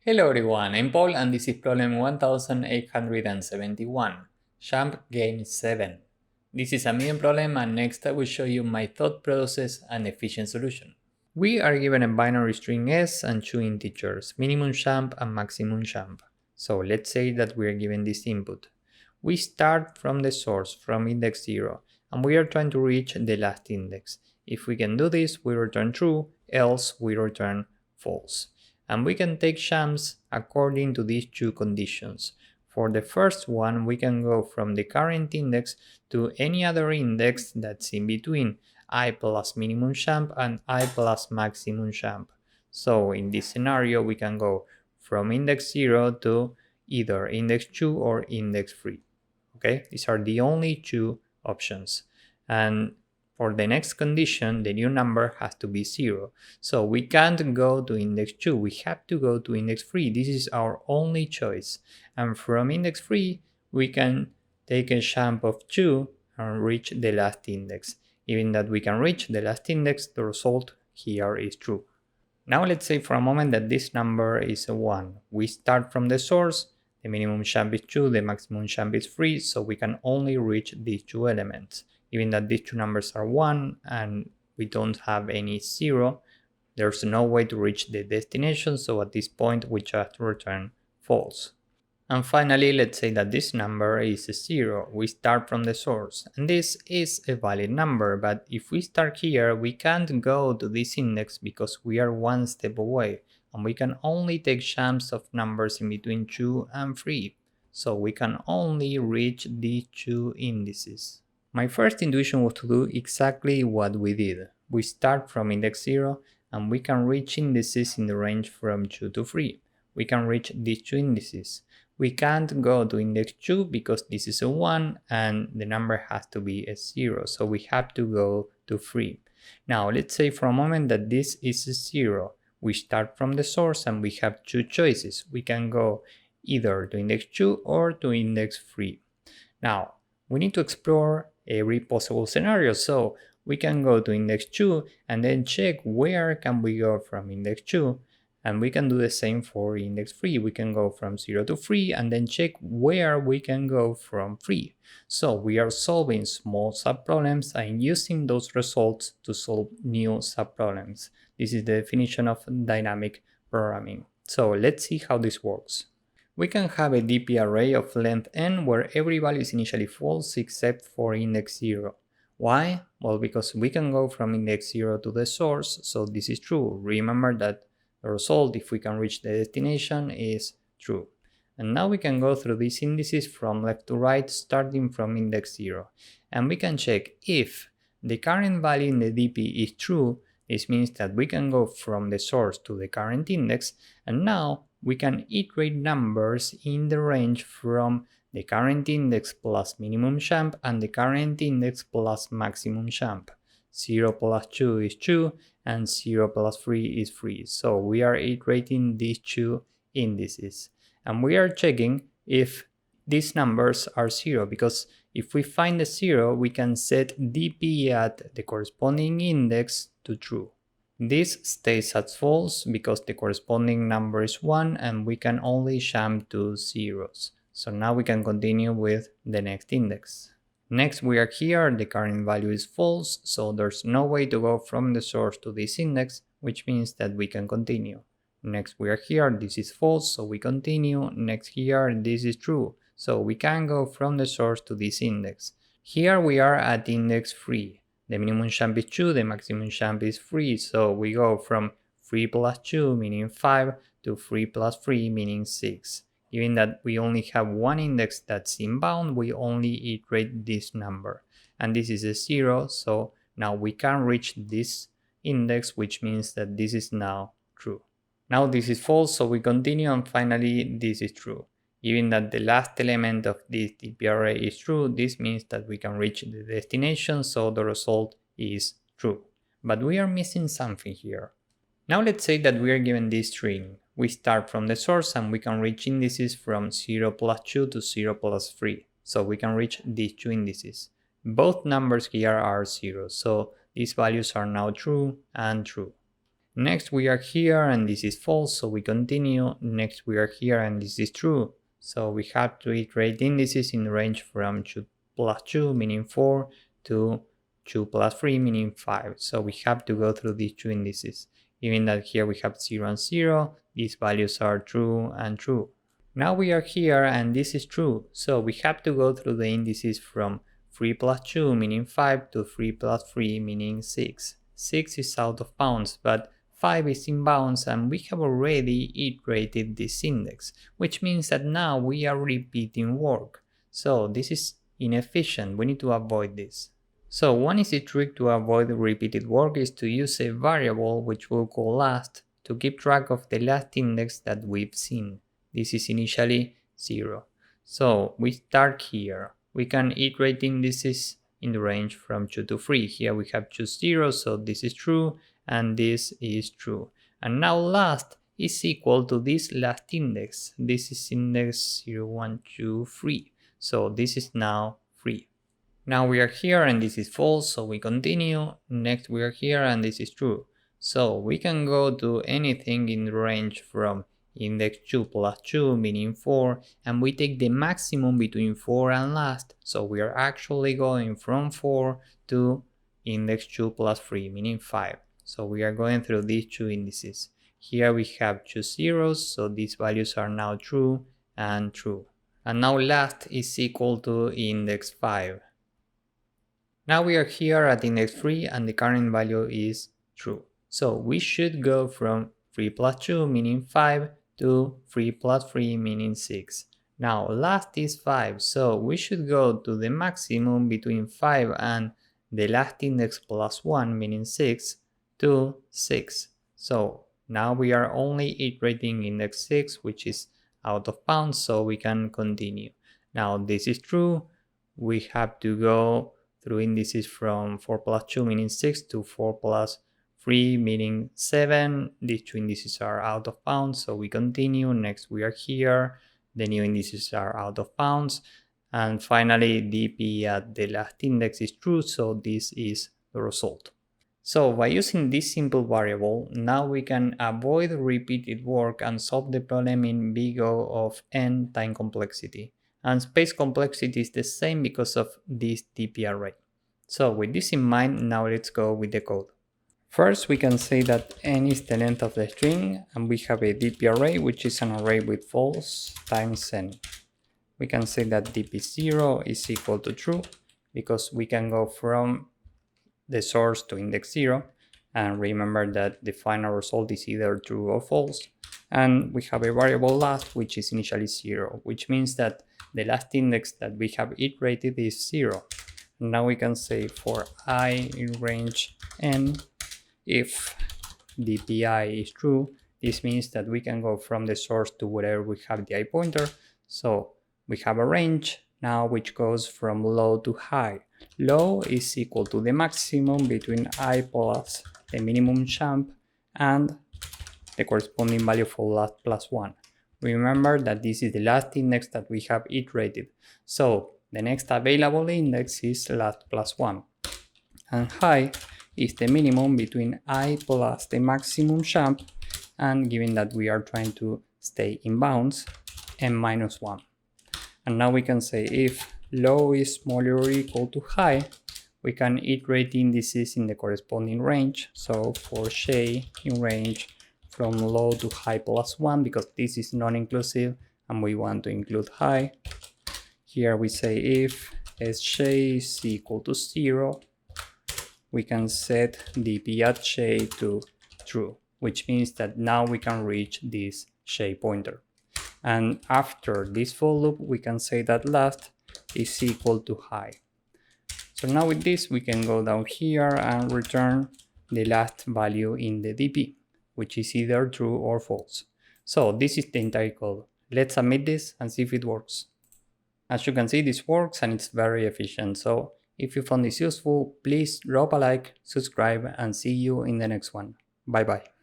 Hello everyone, I'm Paul and this is problem 1871, Jump Game 7. This is a medium problem and next I will show you my thought process and efficient solution. We are given a binary string s and two integers, minimum jump and maximum jump. So let's say that we are given this input. We start from the source, from index 0, and we are trying to reach the last index. If we can do this, we return true, else we return false. And we can take jumps according to these two conditions. For the first one, we can go from the current index to any other index that's in between, I plus minimum jump and I plus maximum jump. So in this scenario, we can go from index 0 to either index 2 or index 3. Okay, these are the only two options. And for the next condition, the new number has to be 0. So we can't go to index 2, we have to go to index 3. This is our only choice. And from index 3, we can take a jump of 2 and reach the last index. Given that we can reach the last index, the result here is true. Now let's say for a moment that this number is a 1. We start from the source, the minimum jump is 2, the maximum jump is 3, so we can only reach these two elements. Given that these two numbers are 1 and we don't have any 0, there's no way to reach the destination, so at this point we just return false. And finally, let's say that this number is 0. We start from the source, and this is a valid number, but if we start here, we can't go to this index because we are one step away, and we can only take jumps of numbers in between 2 and 3, so we can only reach these two indices. My first intuition was to do exactly what we did. We start from index 0, and we can reach indices in the range from 2 to 3. We can reach these two indices. We can't go to index 2 because this is a 1 and the number has to be a 0, so we have to go to 3. Now let's say for a moment that this is a 0. We start from the source and we have two choices. We can go either to index 2 or to index 3. Now we need to explore every possible scenario, so we can go to index 2 and then check where can we go from index 2. And we can do the same for index 3. We can go from 0 to 3 and then check where we can go from 3. So we are solving small subproblems and using those results to solve new subproblems. This is the definition of dynamic programming. So let's see how this works. We can have a DP array of length n where every value is initially false except for index 0. Why? Well, because we can go from index 0 to the source, so this is true. Remember that the result, if we can reach the destination, is true. And now we can go through these indices from left to right, starting from index 0. And we can check if the current value in the DP is true. This means that we can go from the source to the current index, and now we can iterate numbers in the range from the current index plus minimum jump and the current index plus maximum jump. 0 plus 2 is 2 and 0 plus 3 is 3. So we are iterating these two indices. And we are checking if these numbers are 0, because if we find a 0, we can set DP at the corresponding index to true. This stays as false because the corresponding number is 1 and we can only jump to zeros. So now we can continue with the next index. Next we are here, the current value is false, so there's no way to go from the source to this index, which means that we can continue. Next we are here, this is false, so we continue. Next here, this is true, so we can go from the source to this index. Here we are at index 3. The minimum jump is 2, the maximum jump is 3, so we go from 3 plus 2, meaning 5, to 3 plus 3, meaning 6. Given that we only have one index that's inbound, we only iterate this number. And this is a 0, so now we can reach this index, which means that this is now true. Now this is false, so we continue, and finally this is true. Given that the last element of this DP array is true, this means that we can reach the destination, so the result is true. But we are missing something here. Now let's say that we are given this string. We start from the source and we can reach indices from 0 plus 2 to 0 plus 3. So we can reach these two indices. Both numbers here are 0, so these values are now true and true. Next we are here and this is false, so we continue. Next we are here and this is true. So we have to iterate indices in the range from 2 plus 2, meaning 4, to 2 plus 3, meaning 5. So we have to go through these two indices. Given that here we have 0 and 0, these values are true and true. Now we are here and this is true, so we have to go through the indices from 3 plus 2 meaning 5 to 3 plus 3 meaning 6. 6 is out of bounds, but 5 is in bounds and we have already iterated this index, which means that now we are repeating work. So this is inefficient, we need to avoid this. So one easy trick to avoid repeated work is to use a variable which we'll call last to keep track of the last index that we've seen. This is initially 0. So we start here. We can iterate indices in the range from 2 to 3. Here we have 2 zeros, so this is true and this is true. And now last is equal to this last index. This is index 0, 1, 2, 3. So this is now 3. Now we are here and this is false, so we continue. Next we are here and this is true. So we can go to anything in the range from index 2 plus 2 meaning 4, and we take the maximum between 4 and last, so we are actually going from 4 to index 2 plus 3 meaning 5. So we are going through these two indices. Here we have 2 zeros, so these values are now true and true. And now last is equal to index 5. Now we are here at index 3 and the current value is true. So we should go from 3 plus 2 meaning 5 to 3 plus 3 meaning 6. Now last is 5, so we should go to the maximum between 5 and the last index plus 1 meaning 6 to 6. So now we are only iterating index 6, which is out of bounds, so we can continue. Now this is true. We have to go through indices from 4 plus 2 meaning 6 to 4 plus 3 meaning 7. These two indices are out of bounds, so we continue. Next we are here. The new indices are out of bounds. And finally dp at the last index is true, so this is the result. So by using this simple variable, now we can avoid repeated work and solve the problem in big O of n time complexity. And space complexity is the same because of this dp array. So with this in mind, now let's go with the code. First, we can say that n is the length of the string, and we have a dp array, which is an array with false times n. We can say that dp0 is equal to true, because we can go from the source to index 0, and remember that the final result is either true or false. And we have a variable last, which is initially 0, which means that the last index that we have iterated is 0. Now we can say for I in range n, if dpi is true, this means that we can go from the source to wherever we have the I pointer. So we have a range now which goes from low to high. Low is equal to the maximum between I plus the minimum jump and the corresponding value for last plus 1. Remember that this is the last index that we have iterated. So the next available index is last plus 1. And high is the minimum between I plus the maximum jump, and given that we are trying to stay in bounds, n minus 1. And now we can say if low is smaller or equal to high, we can iterate indices in the corresponding range. So for j in range from low to high plus 1, because this is non-inclusive and we want to include high. Here we say if sj is equal to 0, we can set dp at j to true, which means that now we can reach this j pointer. And after this for loop, we can say that last is equal to high. So now with this, we can go down here and return the last value in the dp, which is either true or false. So this is the entire code. Let's submit this and see if it works. As you can see, this works and it's very efficient. So if you found this useful, please drop a like, subscribe, and see you in the next one. Bye bye.